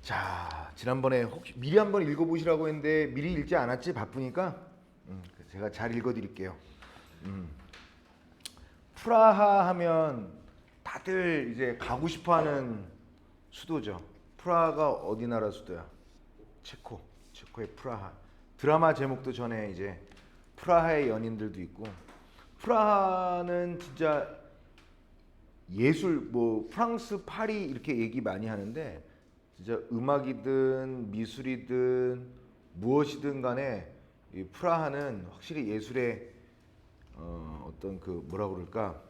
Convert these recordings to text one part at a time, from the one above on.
자, 지난번에 혹시 미리 한번 읽어보시라고 했는데 미리 읽지 않았지? 바쁘니까 제가 잘 읽어드릴게요. 프라하 하면 다들 이제 가고 싶어하는 수도죠. 프라하가 어디 나라 수도야? 체코의 프라하. 드라마 제목도 전에 이제 프라하의 연인들도 있고, 프라하는 진짜 예술, 뭐 프랑스 파리 이렇게 얘기 많이 하는데, 진짜 음악이든 미술이든 무엇이든 간에 이 프라하는 확실히 예술의 어떤 그 뭐라 그럴까,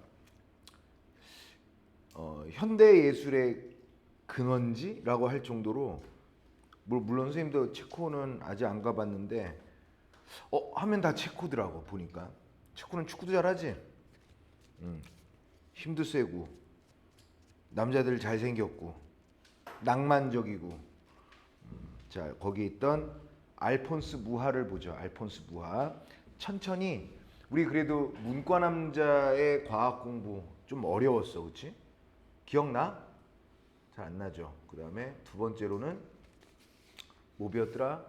현대 예술의 근원지라고 할 정도로, 물론 선생님도 체코는 아직 안 가봤는데 하면 다 체코더라고. 보니까 체코는 축구도 잘하지. 힘도 세고 남자들 잘생겼고 낭만적이고. 자, 거기 있던 알폰스 무하를 보죠. 알폰스 무하. 천천히. 우리 그래도 문과 남자의 과학 공부 좀 어려웠어, 그렇지? 기억나? 잘 안 나죠. 그 다음에 두 번째로는 뭐 배웠더라?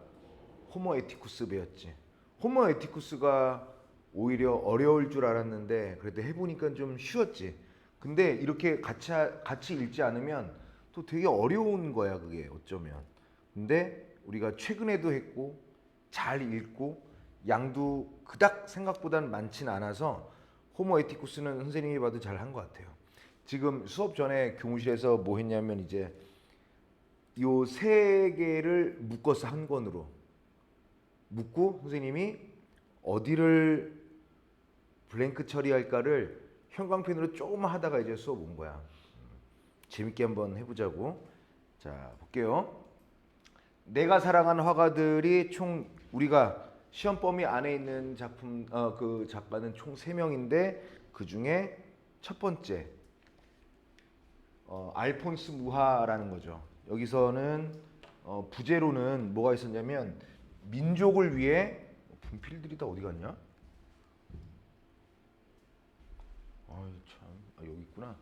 호모 에티쿠스 배웠지. 호모 에티쿠스가 오히려 어려울 줄 알았는데 그래도 해보니까 좀 쉬웠지. 근데 이렇게 같이 읽지 않으면 또 되게 어려운 거야, 그게 어쩌면. 근데 우리가 최근에도 했고 잘 읽고 양도 그닥 생각보다는 많진 않아서 호모 에티쿠스는 선생님이 봐도 잘 한 것 같아요. 지금 수업 전에 교무실에서 뭐 했냐면 이제 요 세 개를 묶어서 한 권으로 묶고 선생님이 어디를 블랭크 처리할까를 형광펜으로 조금만 하다가 이제 수업 온 거야. 재밌게 한번 해보자고. 자, 볼게요. 내가 사랑한 화가들이 총, 우리가 시험 범위 안에 있는 작품, 그 작가는 총 3명인데 그 중에 첫 번째 알폰스 무하라는 거죠. 여기서는 부제로는 뭐가 있었냐면 민족을 위해. 분필들이 다 어디 갔냐? 아유 참, 여기 있구나.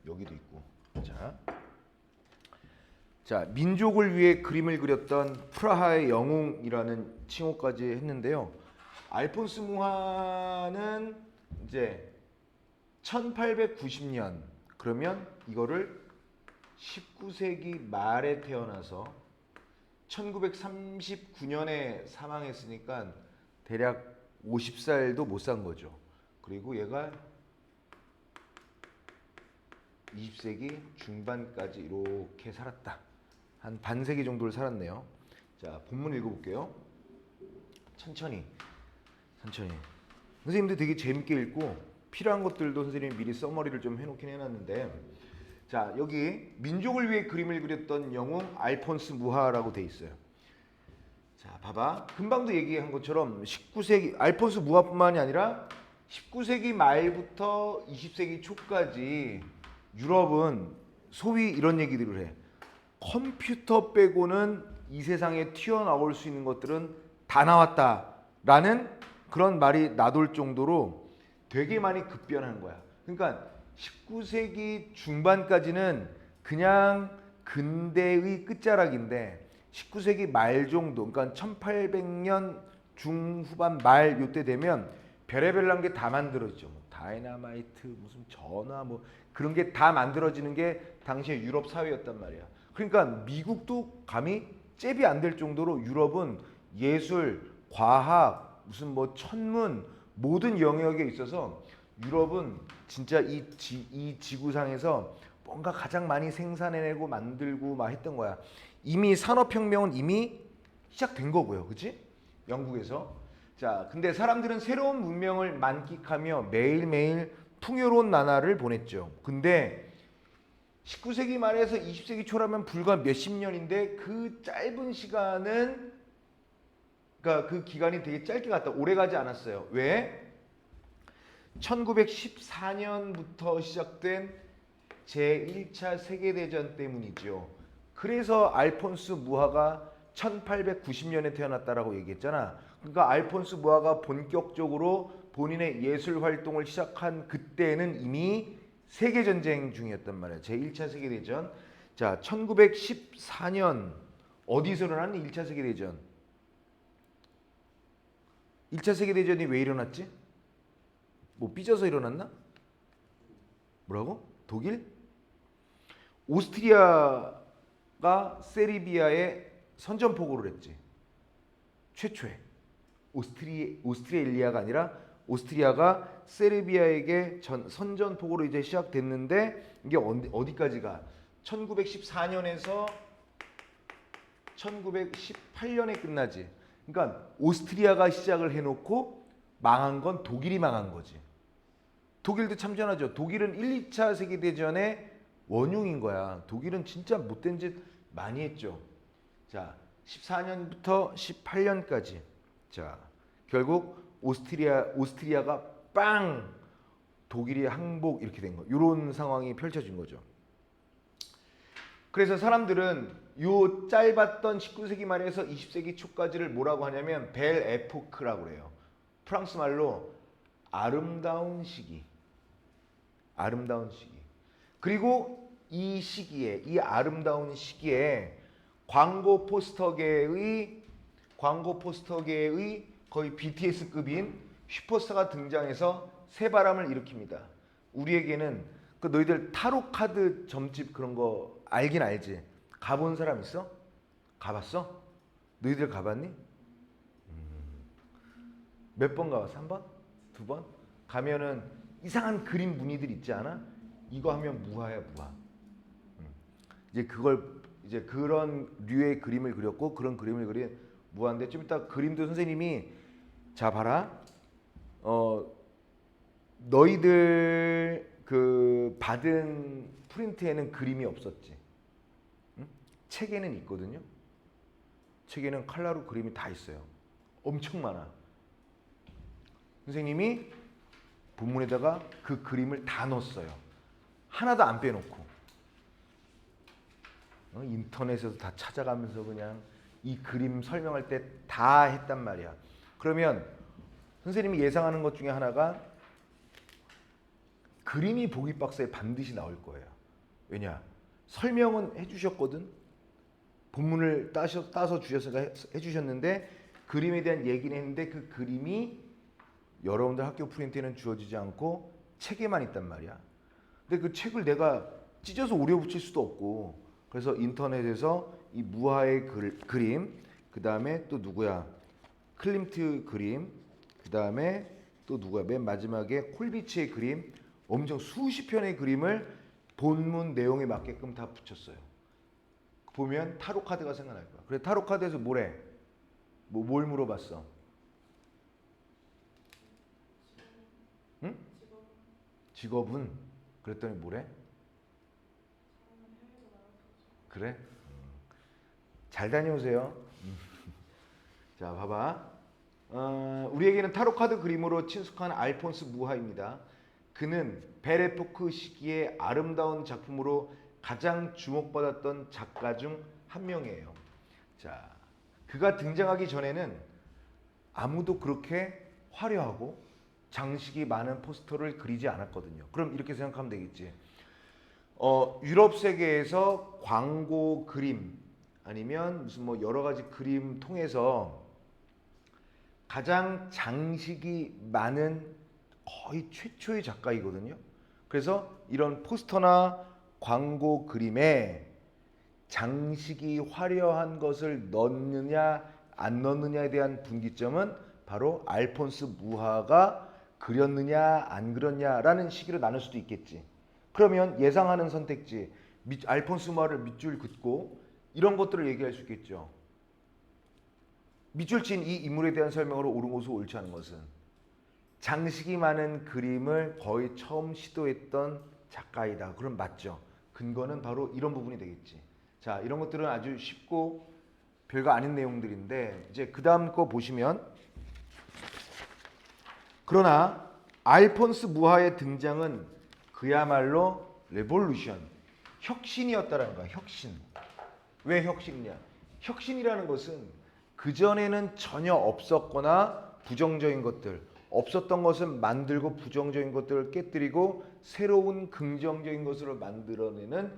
여기도 있고. 자, 민족을 위해 그림을 그렸던 프라하의 영웅이라는 칭호까지 했는데요. 알폰스 무하는 이제 1890년, 그러면 이거를 19세기 말에 태어나서 1939년에 사망했으니까 대략 50살도 못 산 거죠. 그리고 얘가 20세기 중반까지 이렇게 살았다. 한 반세기 정도를 살았네요. 자, 본문 읽어볼게요. 천천히. 선생님들 되게 재밌게 읽고 필요한 것들도 선생님이 미리 써머리를 좀 해놓긴 해놨는데, 자, 여기 민족을 위해 그림을 그렸던 영웅 알폰스 무하라고 돼 있어요. 자, 봐봐. 금방도 얘기한 것처럼 19세기 알폰스 무하뿐만이 아니라 19세기 말부터 20세기 초까지 유럽은 소위 이런 얘기들을 해. 컴퓨터 빼고는 이 세상에 튀어나올 수 있는 것들은 다 나왔다라는 그런 말이 나돌 정도로 되게 많이 급변한 거야. 그러니까 19세기 중반까지는 그냥 근대의 끝자락인데 19세기 말 정도, 그러니까 1800년 중후반 말 요때 되면 별의별 게 다 만들어지죠. 뭐 다이너마이트, 무슨 전화, 뭐 그런 게 다 만들어지는 게 당시의 유럽 사회였단 말이야. 그러니까 미국도 감히 잽이 안 될 정도로 유럽은 예술, 과학, 무슨 뭐 천문, 모든 영역에 있어서 유럽은 진짜 이 지구상에서 뭔가 가장 많이 생산해내고 만들고 막 했던 거야. 이미 산업혁명은 이미 시작된 거고요. 그치? 영국에서. 자, 근데 사람들은 새로운 문명을 만끽하며 매일매일 풍요로운 나날을 보냈죠. 근데 19세기 말에서 20세기 초라면 불과 몇십 년인데 그 짧은 시간은, 그러니까 그 기간이 되게 짧게 갔다. 오래 가지 않았어요. 왜? 1914년부터 시작된 제1차 세계대전 때문이죠. 그래서 알폰스 무하가 1890년에 태어났다라고 얘기했잖아. 그러니까 알폰스 무하가 본격적으로 본인의 예술 활동을 시작한 그때는 이미 세계전쟁 중이었단 말이야. 제1차 세계대전. 자, 1914년 어디서 일어났니? 1차 세계대전. 1차 세계대전이 왜 일어났지? 뭐 삐져서 일어났나? 뭐라고? 독일? 오스트리아가 세르비아에 선전포고를 했지. 최초에. 오스트리아가 아니라 오스트리아가 세르비아에게 선전포고로 이제 시작됐는데 이게 어디까지가? 1914년에서 1918년에 끝나지. 그러니까 오스트리아가 시작을 해놓고 망한 건 독일이 망한 거지. 독일도 참전하죠. 독일은 1, 2차 세계대전의 원흉인 거야. 독일은 진짜 못된 짓 많이 했죠. 자, 14년부터 18년까지. 자, 결국 오스트리아가 빵! 독일이 항복 이렇게 된 거. 이런 상황이 펼쳐진 거죠. 그래서 사람들은 요 짧았던 19세기 말에서 20세기 초까지를 뭐라고 하냐면 벨 에포크라고 그래요. 프랑스 말로 아름다운 시기. 아름다운 시기. 그리고 이 시기에, 이 아름다운 시기에 광고 포스터계의 거의 BTS급인 슈퍼스타가 등장해서 새바람을 일으킵니다. 우리에게는 그 너희들 타로 카드 점집 그런 거 알긴 알지? 가본 사람 있어? 가봤어? 너희들 가봤니? 몇 번 가봤어? 1번? 2번? 가면은 이상한 그림 무늬들 있지 않아? 이거 하면 무화야 무화. 이제 그런 류의 그림을 그렸고 그런 그림을 그린 무화인데 좀 이따 그림도 선생님이 자 봐라. 너희들 그 받은 프린트에는 그림이 없었지. 응? 책에는 있거든요. 책에는 칼라로 그림이 다 있어요. 엄청 많아. 선생님이 본문에다가 그 그림을 다 넣었어요. 하나도 안 빼놓고. 인터넷에서 다 찾아가면서 그냥 이 그림 설명할 때 다 했단 말이야. 그러면 선생님이 예상하는 것 중에 하나가 그림이 보기 박스에 반드시 나올 거예요. 왜냐? 설명은 해주셨거든. 본문을 따서 주셨으니까 해주셨는데 그림에 대한 얘기는 했는데 그 그림이 여러분들 학교 프린트에는 주어지지 않고 책에만 있단 말이야. 근데 그 책을 내가 찢어서 오려 붙일 수도 없고 그래서 인터넷에서 이 무화의 그림, 그 다음에 또 누구야? 클림트 그림, 그 다음에 또 누구야? 맨 마지막에 콜비치의 그림, 엄청 수십 편의 그림을 본문 내용에 맞게끔 다 붙였어요. 보면 타로 카드가 생각날 거야. 그래 타로 카드에서 뭐래? 뭘 물어봤어? 응? 직업은? 그랬더니 뭐래? 그래? 잘 다녀오세요. 자, 봐봐. 우리에게는 타로 카드 그림으로 친숙한 알폰스 무하입니다. 그는 벨에포크 시기의 아름다운 작품으로 가장 주목받았던 작가 중 한 명이에요. 자, 그가 등장하기 전에는 아무도 그렇게 화려하고 장식이 많은 포스터를 그리지 않았거든요. 그럼 이렇게 생각하면 되겠지. 유럽 세계에서 광고 그림 아니면 무슨 뭐 여러 가지 그림 통해서 가장 장식이 많은 거의 최초의 작가이거든요. 그래서 이런 포스터나 광고 그림에 장식이 화려한 것을 넣느냐 안 넣느냐에 대한 분기점은 바로 알폰스 무하가 그렸느냐 안 그렸냐라는 시기로 나눌 수도 있겠지. 그러면 예상하는 선택지 알폰스 무하를 밑줄 긋고 이런 것들을 얘기할 수 있겠죠. 밑줄 친 이 인물에 대한 설명으로 옳은 것은 옳지 않은 것은 장식이 많은 그림을 거의 처음 시도했던 작가이다. 그럼 맞죠. 근거는 바로 이런 부분이 되겠지. 자, 이런 것들은 아주 쉽고 별거 아닌 내용들인데 이제 그 다음 거 보시면 그러나 알폰스 무하의 등장은 그야말로 레볼루션, 혁신이었다라는 거야. 혁신. 왜 혁신이냐? 혁신이라는 것은 그전에는 전혀 없었거나 부정적인 것들, 없었던 것을 만들고 부정적인 것들을 깨뜨리고 새로운 긍정적인 것으로 만들어내는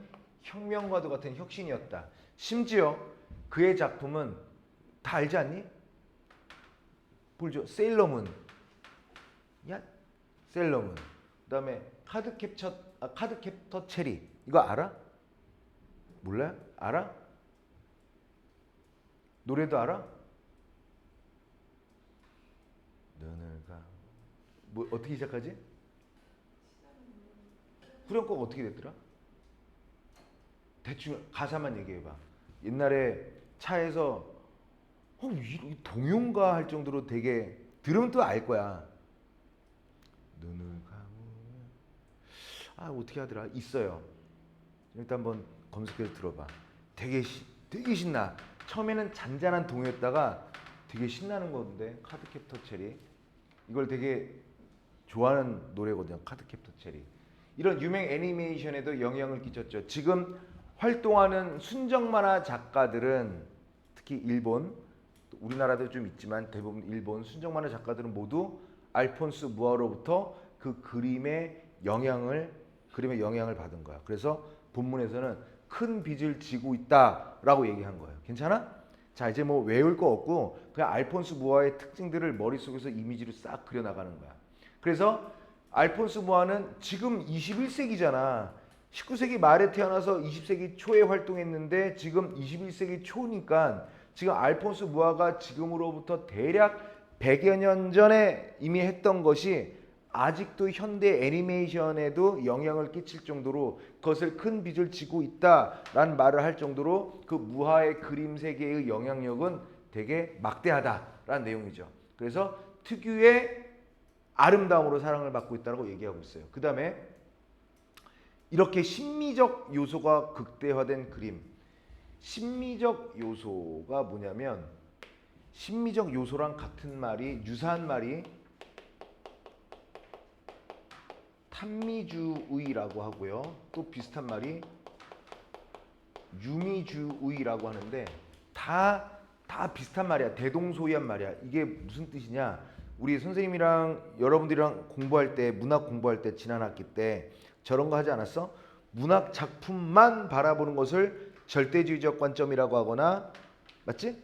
혁명과도 같은 혁신이었다. 심지어 그의 작품은 다 알지 않니? 볼죠. 세일러문. 야, 세일러문. 그다음에 카드캡터 체리. 이거 알아? 몰라요? 알아? 노래도 알아? 눈을 가. 뭐 어떻게 시작하지? 후렴구가 어떻게 됐더라? 대충 가사만 얘기해봐. 옛날에 차에서 이 동요인가 할 정도로 되게 들으면 또 알 거야. 눈을 감으면 어떻게 하더라? 있어요. 일단 한번 검색해서 들어봐. 되게 신나. 처음에는 잔잔한 동요였다가 되게 신나는 건데 카드캡터 체리. 이걸 되게 좋아하는 노래거든요. 카드캡터 체리. 이런 유명 애니메이션에도 영향을 끼쳤죠. 지금 활동하는 순정 만화 작가들은 특히 일본, 우리나라도 좀 있지만 대부분 일본 순정 만화 작가들은 모두 알폰스 무아로부터 그 그림의 영향을 받은 거야. 그래서 본문에서는 큰 빚을 지고 있다라고 얘기한 거예요. 괜찮아? 자, 이제 뭐 외울 거 없고 그냥 알폰스 무아의 특징들을 머릿속에서 이미지로 싹 그려 나가는 거야. 그래서 알폰스 무아는 지금 21세기잖아. 19세기 말에 태어나서 20세기 초에 활동했는데 지금 21세기 초니까 지금 알폰스 무아가 지금으로부터 대략 100여 년 전에 이미 했던 것이 아직도 현대 애니메이션에도 영향을 끼칠 정도로 그것을 큰 빚을 지고 있다라는 말을 할 정도로 그 무하의 그림 세계의 영향력은 되게 막대하다라는 내용이죠. 그래서 특유의 아름다움으로 사랑을 받고 있다고 얘기하고 있어요. 그 다음에 이렇게 심미적 요소가 극대화된 그림. 심미적 요소가 뭐냐면 심미적 요소랑 같은 말이 유사한 말이 탐미주의라고 하고요. 또 비슷한 말이 유미주의라고 하는데 다 비슷한 말이야. 대동소이한 말이야. 이게 무슨 뜻이냐? 우리 선생님이랑 여러분들이랑 공부할 때 문학 공부할 때 지난 학기 때 저런 거 하지 않았어? 문학 작품만 바라보는 것을 절대주의적 관점이라고 하거나 맞지?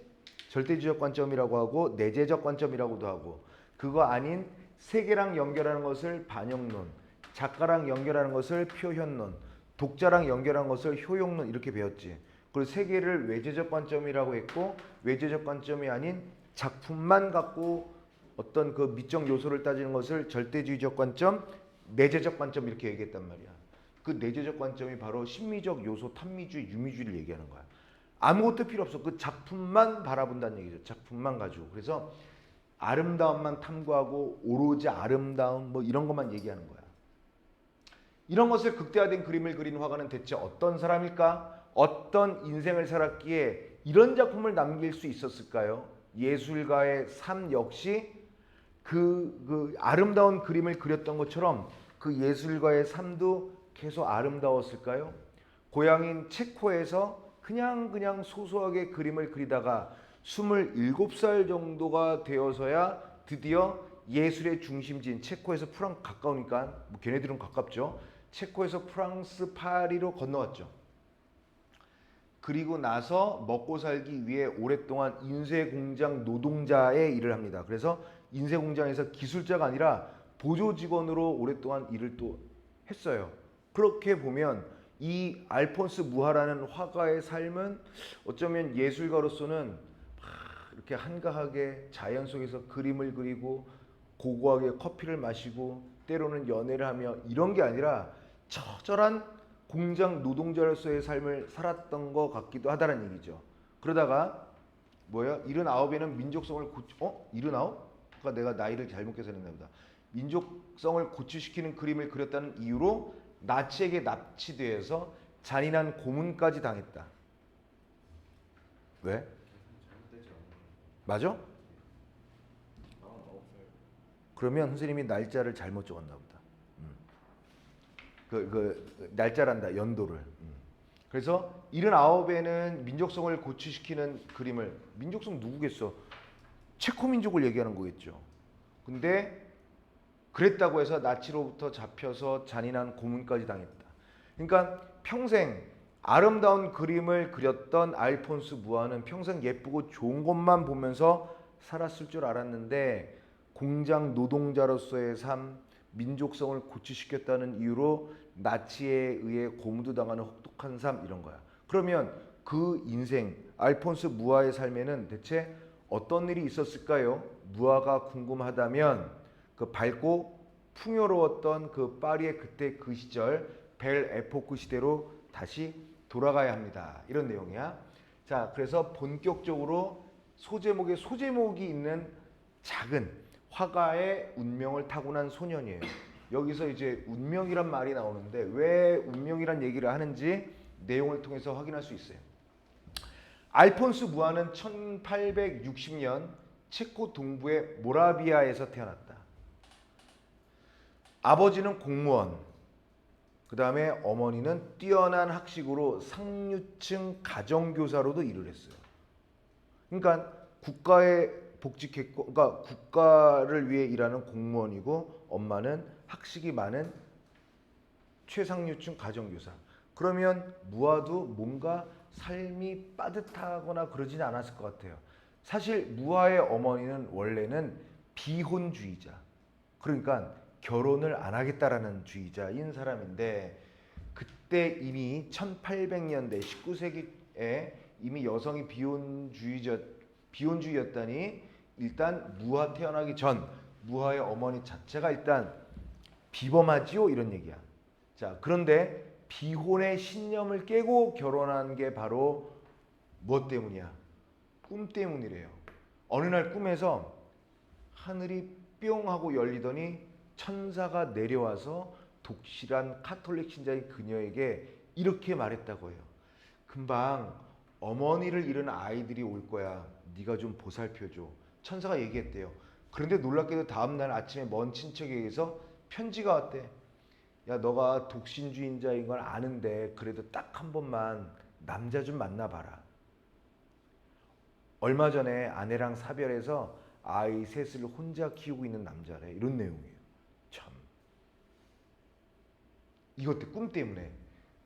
절대주의적 관점이라고 하고 내재적 관점이라고도 하고 그거 아닌 세계랑 연결하는 것을 반영론, 작가랑 연결하는 것을 표현론, 독자랑 연결하는 것을 효용론 이렇게 배웠지. 그리고 세계를 외재적 관점이라고 했고 외재적 관점이 아닌 작품만 갖고 어떤 그 미적 요소를 따지는 것을 절대주의적 관점, 내재적 관점 이렇게 얘기했단 말이야. 그 내재적 관점이 바로 심미적 요소, 탐미주의, 유미주의를 얘기하는 거야. 아무것도 필요 없어. 그 작품만 바라본다는 얘기죠. 작품만 가지고. 그래서 아름다움만 탐구하고 오로지 아름다움 뭐 이런 것만 얘기하는 거야. 이런 것을 극대화된 그림을 그린 화가는 대체 어떤 사람일까? 어떤 인생을 살았기에 이런 작품을 남길 수 있었을까요? 예술가의 삶 역시 그 아름다운 그림을 그렸던 것처럼 그 예술가의 삶도 계속 아름다웠을까요? 고향인 체코에서 그냥 소소하게 그림을 그리다가 27살 정도가 되어서야 드디어 예술의 중심지인 체코에서 프랑스 가까우니까 뭐 걔네들은 가깝죠. 체코에서 프랑스 파리로 건너왔죠. 그리고 나서 먹고 살기 위해 오랫동안 인쇄공장 노동자의 일을 합니다. 그래서 인쇄공장에서 기술자가 아니라 보조 직원으로 오랫동안 일을 또 했어요. 그렇게 보면 이 알폰스 무하라는 화가의 삶은 어쩌면 예술가로서는 이렇게 한가하게 자연 속에서 그림을 그리고 고고하게 커피를 마시고 때로는 연애를 하며 이런 게 아니라 처절한 공장 노동자로서의 삶을 살았던 것 같기도 하다는 얘기죠. 그러다가 뭐야? 79에는 민족성을 79? 그러니까 내가 나이를 잘못 계산했나 보다. 민족성을 고취시키는 그림을 그렸다는 이유로 나치에게 납치되어서 잔인한 고문까지 당했다. 왜? 맞아? 그러면 선생님이 날짜를 잘못 적었나 보다. 날짜란다, 연도를. 그래서 79에는 민족성을 고취시키는 그림을, 민족성 누구겠어? 체코 민족을 얘기하는 거겠죠. 근데 그랬다고 해서 나치로부터 잡혀서 잔인한 고문까지 당했다. 그러니까 평생 아름다운 그림을 그렸던 알폰스 무아는 평생 예쁘고 좋은 것만 보면서 살았을 줄 알았는데 공장 노동자로서의 삶, 민족성을 고취시켰다는 이유로 나치에 의해 고무도당하는 혹독한 삶 이런 거야. 그러면 그 인생 알폰스 무아의 삶에는 대체 어떤 일이 있었을까요? 무아가 궁금하다면 그 밝고 풍요로웠던 그 파리의 그때 그 시절 벨 에포크 시대로 다시 돌아가야 합니다. 이런 내용이야. 자, 그래서 본격적으로 소제목이 있는 작은 화가의 운명을 타고난 소년이에요. 여기서 이제 운명이란 말이 나오는데 왜 운명이란 얘기를 하는지 내용을 통해서 확인할 수 있어요. 알폰스 무아는 1860년 체코 동부의 모라비아에서 태어났다. 아버지는 공무원, 그 다음에 어머니는 뛰어난 학식으로 상류층 가정교사로도 일을 했어요. 그러니까 국가에 복직했고, 그러니까 국가를 위해 일하는 공무원이고 엄마는 학식이 많은 최상류층 가정교사. 그러면 무아도 뭔가 삶이 빠듯하거나 그러지는 않았을 것 같아요. 사실 무아의 어머니는 원래는 비혼주의자, 그러니까 결혼을 안 하겠다라는 주의자인 사람인데 그때 이미 1800년대 19세기에 이미 여성이 비혼주의였다니 일단 무아 태어나기 전 무아의 어머니 자체가 일단 비범하지요 이런 얘기야. 자, 그런데 비혼의 신념을 깨고 결혼한 게 바로 무엇 때문이야? 꿈 때문이래요. 어느 날 꿈에서 하늘이 뿅 하고 열리더니 천사가 내려와서 독실한 카톨릭 신자인 그녀에게 이렇게 말했다고 해요. 금방 어머니를 잃은 아이들이 올 거야. 네가 좀 보살펴줘. 천사가 얘기했대요. 그런데 놀랍게도 다음날 아침에 먼 친척에게서 편지가 왔대. 야, 너가 독신주의자인 걸 아는데 그래도 딱 한 번만 남자 좀 만나봐라. 얼마 전에 아내랑 사별해서 아이 셋을 혼자 키우고 있는 남자래. 이런 내용이에요. 참. 이것도 꿈 때문에.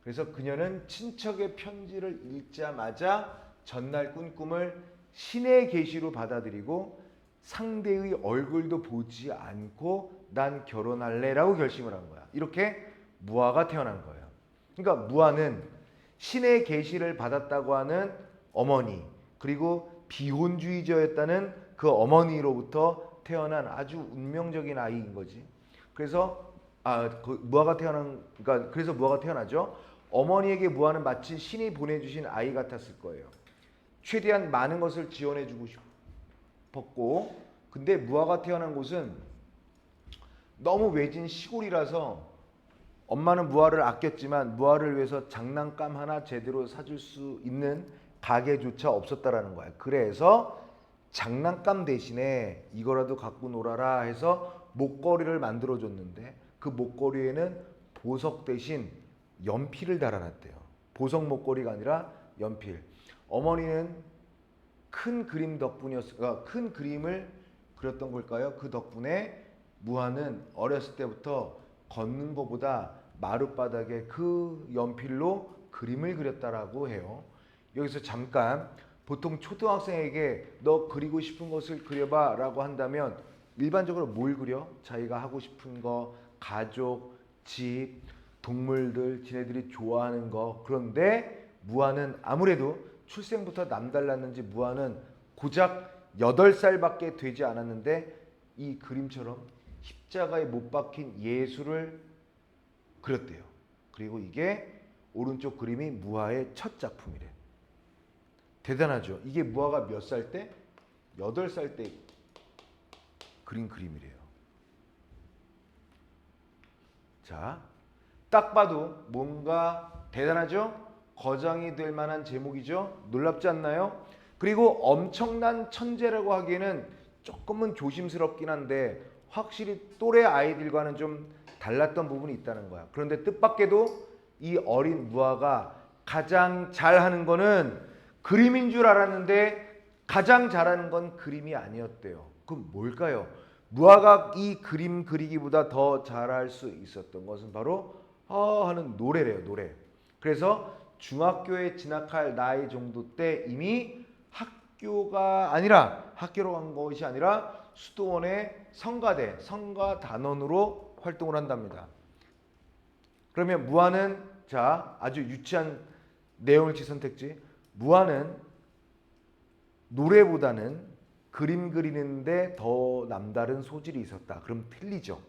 그래서 그녀는 친척의 편지를 읽자마자 전날 꾼 꿈을 신의 계시로 받아들이고 상대의 얼굴도 보지 않고 난 결혼할래라고 결심을 한 거야. 이렇게 무아가 태어난 거예요. 그러니까 무아는 신의 계시를 받았다고 하는 어머니 그리고 비혼주의자였다는 그 어머니로부터 태어난 아주 운명적인 아이인 거지. 그래서 그래서 무아가 태어나죠. 어머니에게 무아는 마치 신이 보내주신 아이 같았을 거예요. 최대한 많은 것을 지원해주고 싶었고, 근데 무아가 태어난 곳은 너무 외진 시골이라서 엄마는 무아를 아꼈지만 무아를 위해서 장난감 하나 제대로 사줄 수 있는 가게조차 없었다라는 거야. 그래서 장난감 대신에 이거라도 갖고 놀아라 해서 목걸이를 만들어줬는데 그 목걸이에는 보석 대신 연필을 달아놨대요. 보석 목걸이가 아니라 연필. 어머니는 큰 그림을 그렸던 걸까요? 그 덕분에 무아는 어렸을 때부터 걷는 것보다 마룻바닥에 그 연필로 그림을 그렸다라고 해요. 여기서 잠깐 보통 초등학생에게 너 그리고 싶은 것을 그려봐 라고 한다면 일반적으로 뭘 그려? 자기가 하고 싶은 거, 가족, 집, 동물들, 지네들이 좋아하는 거. 그런데 무아는 아무래도 출생부터 남달랐는지 무아는 고작 8살밖에 되지 않았는데 이 그림처럼 십자가에 못 박힌 예수를 그렸대요. 그리고 이게 오른쪽 그림이 무아의 첫 작품이래. 대단하죠. 이게 무아가 몇 살 때? 8살 때 그린 그림이래요. 자, 딱 봐도 뭔가 대단하죠? 거장이 될 만한 제목이죠? 놀랍지 않나요? 그리고 엄청난 천재라고 하기에는 조금은 조심스럽긴 한데 확실히 또래 아이들과는 좀 달랐던 부분이 있다는 거야. 그런데 뜻밖에도 이 어린 무아가 가장 잘하는 거는 그림인 줄 알았는데 가장 잘하는 건 그림이 아니었대요. 그럼 뭘까요? 무아가 이 그림 그리기보다 더 잘할 수 있었던 것은 바로 하는 노래래요. 노래. 그래서 중학교에 진학할 나이 정도 때 이미 학교가 아니라 학교로 간 것이 아니라 수도원의 성가대, 성가단원으로 활동을 한답니다. 그러면 무아는 자 아주 유치한 내용일지 선택지 무아는 노래보다는 그림 그리는데 더 남다른 소질이 있었다. 그럼 틀리죠.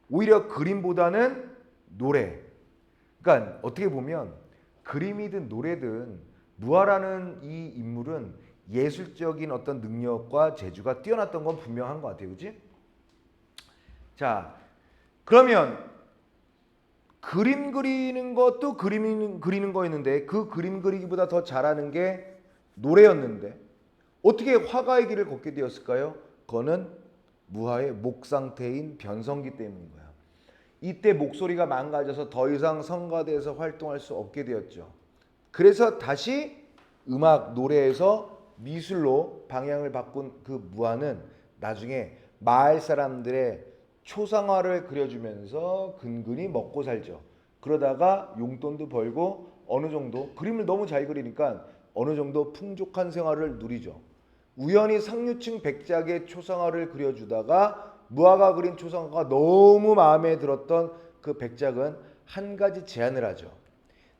오히려 그림보다는 노래. 그러니까 어떻게 보면 그림이든 노래든 무아라는 이 인물은 예술적인 어떤 능력과 재주가 뛰어났던 건 분명한 것 같아요. 그렇지? 자, 그러면 그림 그리는 것도 그리는 거였는데 그 그림 그리기보다 더 잘하는 게 노래였는데 어떻게 화가의 길을 걷게 되었을까요? 그거는 무아의 목 상태인 변성기 때문인 거야. 이때 목소리가 망가져서 더 이상 성가대에서 활동할 수 없게 되었죠. 그래서 다시 음악, 노래에서 미술로 방향을 바꾼 그 무아는 나중에 마을 사람들의 초상화를 그려주면서 근근히 먹고 살죠. 그러다가 용돈도 벌고 어느 정도 그림을 너무 잘 그리니까 어느 정도 풍족한 생활을 누리죠. 우연히 상류층 백작의 초상화를 그려주다가 무아가 그린 초상화가 너무 마음에 들었던 그 백작은 한 가지 제안을 하죠.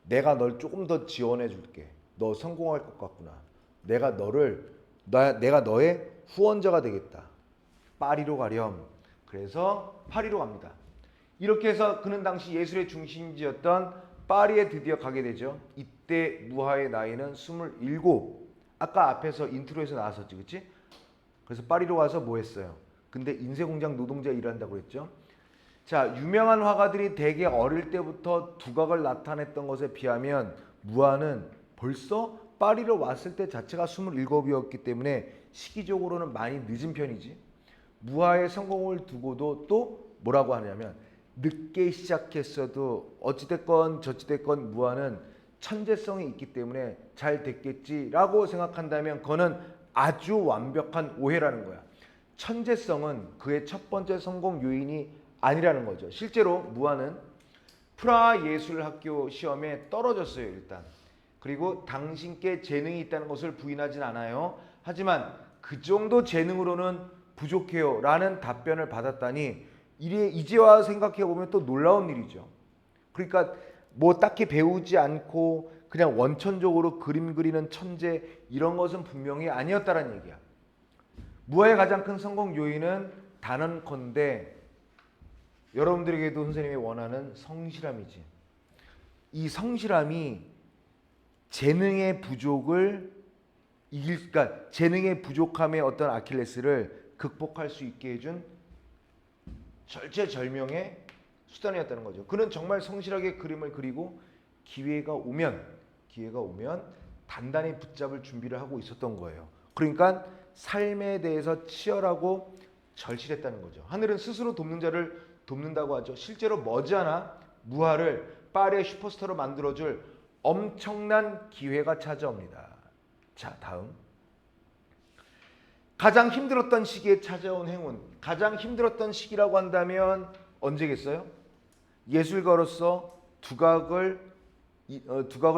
내가 널 조금 더 지원해 줄게. 너 성공할 것 같구나. 내가 너의 후원자가 되겠다. 파리로 가렴. 그래서 파리로 갑니다. 이렇게 해서 그는 당시 예술의 중심지였던 파리에 드디어 가게 되죠. 이때 무아의 나이는 27. 아까 앞에서 인트로에서 나왔었지, 그치? 그래서 파리로 가서 뭐 했어요? 근데 인쇄공장 노동자 일한다고 그랬죠. 자, 유명한 화가들이 대개 어릴 때부터 두각을 나타냈던 것에 비하면 무아는 벌써 파리로 왔을 때 자체가 27이었기 때문에 시기적으로는 많이 늦은 편이지. 무아의 성공을 두고도 또 뭐라고 하냐면 늦게 시작했어도 어찌됐건 저찌됐건 무아는 천재성이 있기 때문에 잘 됐겠지라고 생각한다면 그거는 아주 완벽한 오해라는 거야. 천재성은 그의 첫 번째 성공 요인이 아니라는 거죠. 실제로 무아는 프라하 예술학교 시험에 떨어졌어요. 일단. 그리고 당신께 재능이 있다는 것을 부인하진 않아요. 하지만 그 정도 재능으로는 부족해요 라는 답변을 받았다니 이제와 생각해보면 또 놀라운 일이죠. 그러니까 뭐 딱히 배우지 않고 그냥 원천적으로 그림 그리는 천재 이런 것은 분명히 아니었다는 얘기야. 무아의 가장 큰 성공 요인은 단언컨대 여러분들에게도 선생님이 원하는 성실함이지. 이 성실함이 재능의 부족을 그러니까 재능의 부족함의 어떤 아킬레스를 극복할 수 있게 해준 절체절명의 수단이었다는 거죠. 그는 정말 성실하게 그림을 그리고 기회가 오면 단단히 붙잡을 준비를 하고 있었던 거예요. 그러니까 삶에 대해서 치열하고 절실했다는 거죠. 하늘은 스스로 돕는 자를 돕는다고 하죠. 실제로 머지않아 무아를 파리의 슈퍼스타로 만들어줄 엄청난 기회가 찾아옵니다. 자, 다음. 가장 힘들었던 시기에 찾아온 행운. 가장 힘들었던 시기라고 한다면 언제겠어요? 예술가로서 두각을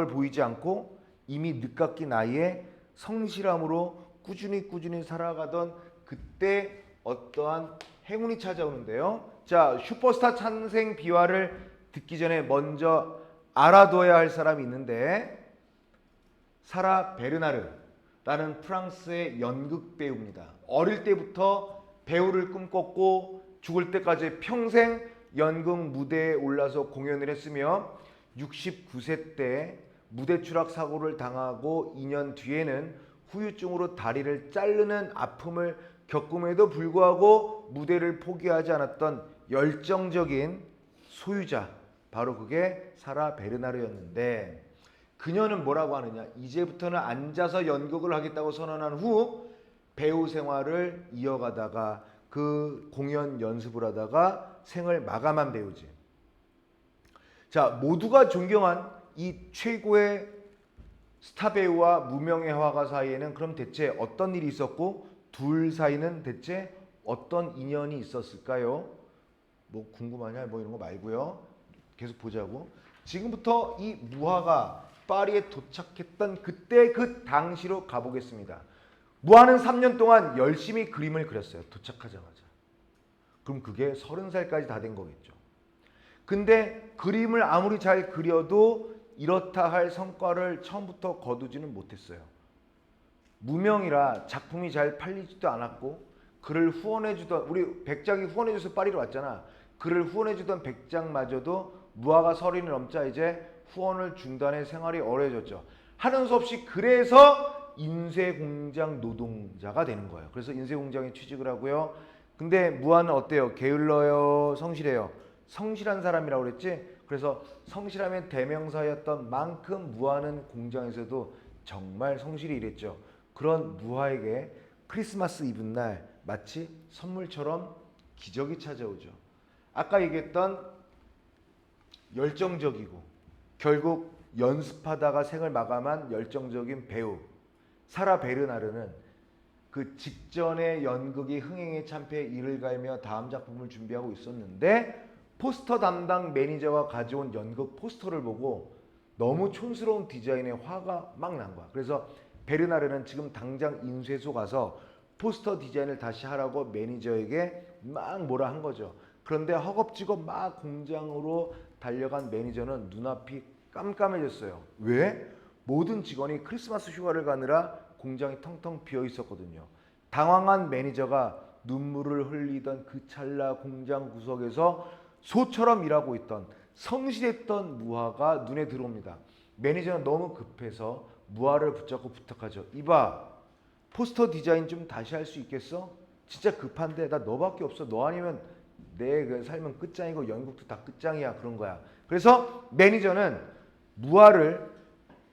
보이지 않고 이미 늦깎이 나이에 성실함으로 꾸준히 살아가던 그때 어떠한 행운이 찾아오는데요. 자, 슈퍼스타 탄생 비화를 듣기 전에 먼저 알아둬야 할 사람이 있는데 사라 베르나르라는 프랑스의 연극 배우입니다. 어릴 때부터 배우를 꿈꿨고 죽을 때까지 평생 연극 무대에 올라서 공연을 했으며 69세 때 무대 추락 사고를 당하고 2년 뒤에는 후유증으로 다리를 자르는 아픔을 겪음에도 불구하고 무대를 포기하지 않았던 열정적인 소유자, 바로 그게 사라 베르나르였는데 그녀는 뭐라고 하느냐, 이제부터는 앉아서 연극을 하겠다고 선언한 후 배우 생활을 이어가다가 그 공연 연습을 하다가 생을 마감한 배우지. 자, 모두가 존경한 이 최고의 스타 배우와 무명의 화가 사이에는 그럼 대체 어떤 일이 있었고 둘 사이는 대체 어떤 인연이 있었을까요? 뭐 궁금하냐 뭐 이런 거 말고요. 계속 보자고. 지금부터 이 무화가 파리에 도착했던 그때 그 당시로 가보겠습니다. 무아는 3년 동안 열심히 그림을 그렸어요. 도착하자마자. 그럼 그게 30살까지 다 된 거겠죠. 근데 그림을 아무리 잘 그려도 이렇다 할 성과를 처음부터 거두지는 못했어요. 무명이라 작품이 잘 팔리지도 않았고 그를 후원해주던 우리 백작이 후원해줘서 파리로 왔잖아. 그를 후원해주던 백작마저도 무아가 30이 넘자 이제 후원을 중단해 생활이 어려워졌죠. 하는 수 없이 그래서 인쇄공장 노동자가 되는 거예요. 그래서 인쇄공장에 취직을 하고요. 근데 무아는 어때요? 게을러요? 성실해요? 성실한 사람이라고 그랬지? 그래서 성실함의 대명사였던 만큼 무아는 공장에서도 정말 성실히 일했죠. 그런 무아에게 크리스마스 이브날 마치 선물처럼 기적이 찾아오죠. 아까 얘기했던 열정적이고 결국 연습하다가 생을 마감한 열정적인 배우 사라 베르나르는 그 직전에 연극이 흥행에 참패해 이를 갈며 다음 작품을 준비하고 있었는데 포스터 담당 매니저가 가져온 연극 포스터를 보고 너무 촌스러운 디자인의 화가 막 난 거야. 그래서 베르나르는 지금 당장 인쇄소 가서 포스터 디자인을 다시 하라고 매니저에게 막 뭐라 한 거죠. 그런데 허겁지겁 막 공장으로 달려간 매니저는 눈앞이 깜깜해졌어요. 왜? 모든 직원이 크리스마스 휴가를 가느라 공장이 텅텅 비어 있었거든요. 당황한 매니저가 눈물을 흘리던 그 찰나 공장 구석에서 소처럼 일하고 있던 성실했던 무아가 눈에 들어옵니다. 매니저는 너무 급해서 무아를 붙잡고 부탁하죠. 이봐, 포스터 디자인 좀 다시 할 수 있겠어? 진짜 급한데 나 너밖에 없어. 너 아니면 내 그 삶은 끝장이고 연극도 다 끝장이야. 그런 거야. 그래서 매니저는 무아를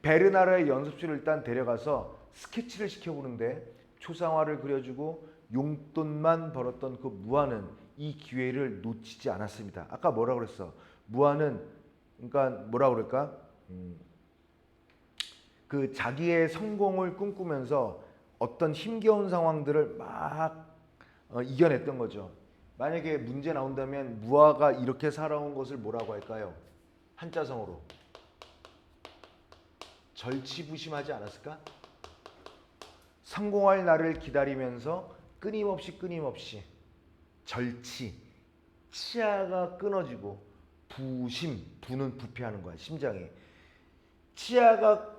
베르나르의 연습실을 일단 데려가서 스케치를 시켜보는데 초상화를 그려주고 용돈만 벌었던 그 무아는 이 기회를 놓치지 않았습니다. 아까 뭐라 그랬어? 무아는 그러니까 뭐라 그럴까? 그 자기의 성공을 꿈꾸면서 어떤 힘겨운 상황들을 막 이겨냈던 거죠. 만약에 문제 나온다면 무아가 이렇게 살아온 것을 뭐라고 할까요? 한자성어로 절치부심하지 않았을까? 성공할 날을 기다리면서 끊임없이 치아가 끊어지고 부는 부패하는 거야. 심장이 치아가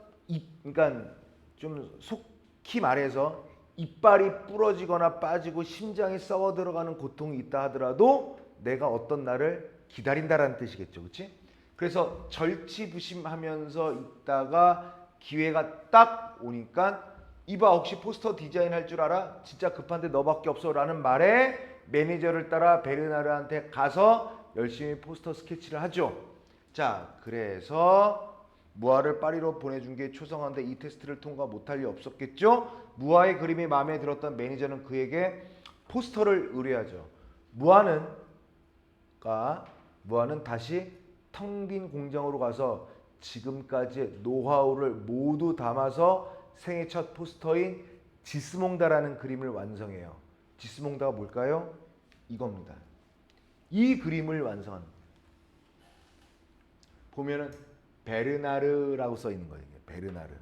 그러니까 좀 속히 말해서 이빨이 부러지거나 빠지고 심장이 썩어 들어가는 고통이 있다 하더라도 내가 어떤 날을 기다린다라는 뜻이겠죠. 그렇지? 그래서 절치부심하면서 있다가 기회가 딱 오니까 이봐 혹시 포스터 디자인 할 줄 알아? 진짜 급한데 너밖에 없어 라는 말에 매니저를 따라 베르나르한테 가서 열심히 포스터 스케치를 하죠. 자, 그래서 무아를 파리로 보내준 게 초성화인데 이 테스트를 통과 못할 리 없었겠죠. 무아의 그림이 마음에 들었던 매니저는 그에게 포스터를 의뢰하죠. 무아는 다시 텅 빈 공장으로 가서 지금까지의 노하우를 모두 담아서 생애 첫 포스터인 지스몽다라는 그림을 완성해요. 지스몽다가 뭘까요? 이겁니다. 이 그림을 완성합니다. 보면은 베르나르라고 써 있는 거예요. 베르나르.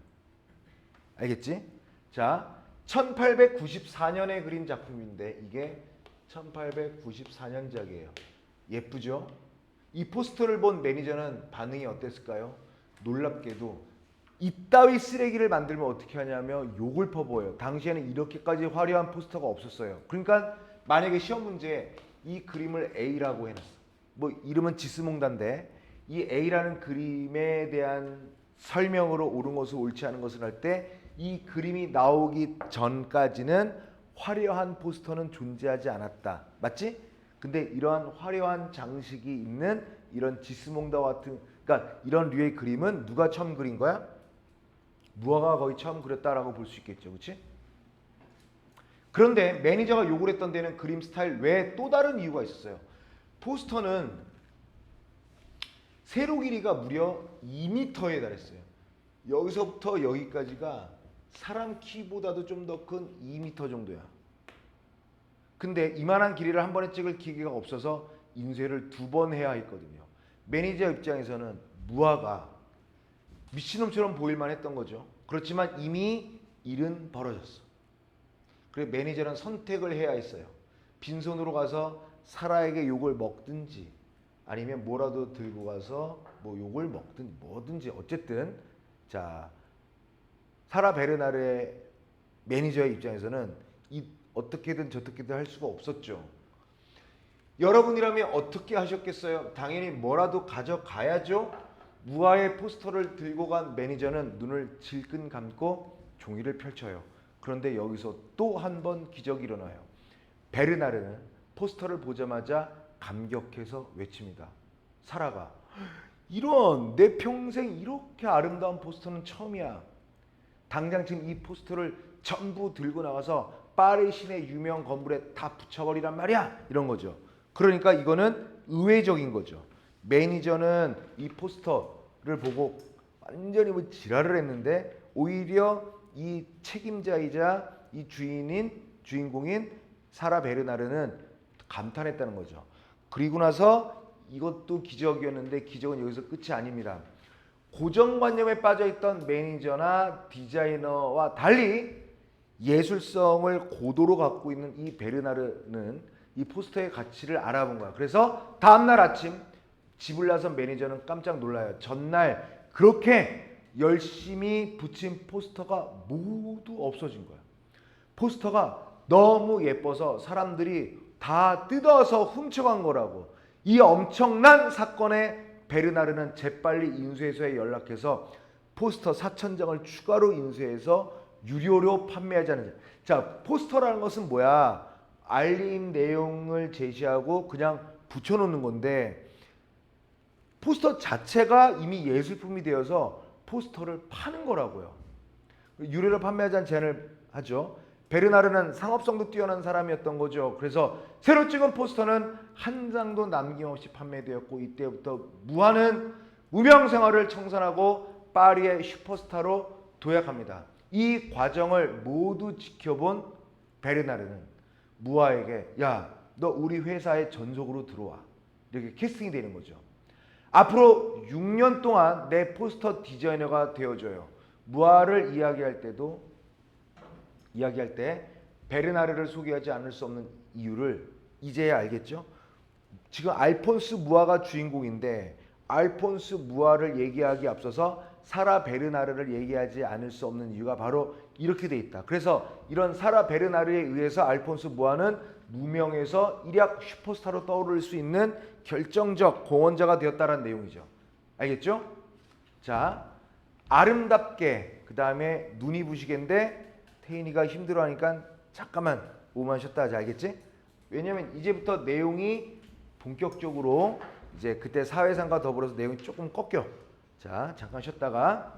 알겠지? 자, 1894년에 그린 작품인데 이게 1894년작이에요. 예쁘죠? 이 포스터를 본 매니저는 반응이 어땠을까요? 놀랍게도 이따위 쓰레기를 만들면 어떻게 하냐며 욕을 퍼부어요. 당시에는 이렇게까지 화려한 포스터가 없었어요. 그러니까 만약에 시험 문제에 이 그림을 A라고 해놨어. 뭐 이름은 지스몽다인데 이 A라는 그림에 대한 설명으로 옳은 것을 옳지 않은 것을 할 때 이 그림이 나오기 전까지는 화려한 포스터는 존재하지 않았다. 맞지? 근데 이러한 화려한 장식이 있는 이런 지스몽다와 같은 그러니까 이런 류의 그림은 누가 처음 그린 거야? 무아가 거의 처음 그렸다라고 볼 수 있겠죠. 그렇지? 그런데 매니저가 요구를 했던 데는 그림 스타일 외에 또 다른 이유가 있었어요. 포스터는 세로 길이가 무려 2m에 달했어요. 여기서부터 여기까지가 사람 키보다도 좀 더 큰 2m 정도야. 근데 이만한 길이를 한 번에 찍을 기계가 없어서 인쇄를 2번 해야 했거든요. 매니저 입장에서는 무아가 미친놈처럼 보일만 했던 거죠. 그렇지만 이미 일은 벌어졌어. 그래서 매니저는 선택을 해야 했어요. 빈손으로 가서 사라에게 욕을 먹든지 아니면 뭐라도 들고 가서 뭐 욕을 먹든 뭐든지 어쨌든 자 사라 베르나르의 매니저의 입장에서는 어떻게든 저떻게든 할 수가 없었죠. 여러분이라면 어떻게 하셨겠어요? 당연히 뭐라도 가져가야죠. 무아의 포스터를 들고 간 매니저는 눈을 질끈 감고 종이를 펼쳐요. 그런데 여기서 또 한 번 기적이 일어나요. 베르나르는 포스터를 보자마자 감격해서 외칩니다. 사라가 이런 내 평생 이렇게 아름다운 포스터는 처음이야. 당장 지금 이 포스터를 전부 들고 나가서 파리 시내 유명 건물에 다 붙여버리란 말이야. 이런 거죠. 그러니까 이거는 의외적인 거죠. 매니저는 이 포스터를 보고 완전히 뭐 지랄을 했는데 오히려 이 책임자이자 이 주인공인 사라 베르나르는 감탄했다는 거죠. 그리고 나서 이것도 기적이었는데 기적은 여기서 끝이 아닙니다. 고정관념에 빠져있던 매니저나 디자이너와 달리 예술성을 고도로 갖고 있는 이 베르나르는 이 포스터의 가치를 알아본 거야. 그래서 다음날 아침 집을 나선 매니저는 깜짝 놀라요. 전날 그렇게 열심히 붙인 포스터가 모두 없어진 거야. 포스터가 너무 예뻐서 사람들이 다 뜯어서 훔쳐간 거라고. 이 엄청난 사건에 베르나르는 재빨리 인쇄소에 연락해서 포스터 4,000장을 추가로 인쇄해서 유료로 판매하자는. 자, 포스터라는 것은 뭐야? 알림 내용을 제시하고 그냥 붙여놓는 건데 포스터 자체가 이미 예술품이 되어서 포스터를 파는 거라고요. 유료로 판매하자는 제안을 하죠. 베르나르는 상업성도 뛰어난 사람이었던 거죠. 그래서 새로 찍은 포스터는 한 장도 남김없이 판매되었고 이때부터 무아는 무명 생활을 청산하고 파리의 슈퍼스타로 도약합니다. 이 과정을 모두 지켜본 베르나르는 무아에게 야, 너 우리 회사의 전속으로 들어와. 이렇게 캐스팅이 되는 거죠. 앞으로 6년 동안 내 포스터 디자이너가 되어줘요. 무아를 이야기할 때 베르나르를 소개하지 않을 수 없는 이유를 이제야 알겠죠? 지금 알폰스 무아가 주인공인데 알폰스 무아를 얘기하기 앞서서 사라 베르나르를 얘기하지 않을 수 없는 이유가 바로 이렇게 돼 있다. 그래서 이런 사라 베르나르에 의해서 알폰스 무아는 무명에서 일약 슈퍼스타로 떠오를 수 있는 결정적 공헌자가 되었다는 내용이죠. 알겠죠? 자, 아름답게 그 다음에 눈이 부시게인데 태인이가 힘들어하니까 잠깐만 5만 쉬었다 하자. 알겠지? 왜냐면 이제부터 내용이 본격적으로 이제 그때 사회상과 더불어서 내용이 조금 꺾여. 자, 잠깐 쉬었다가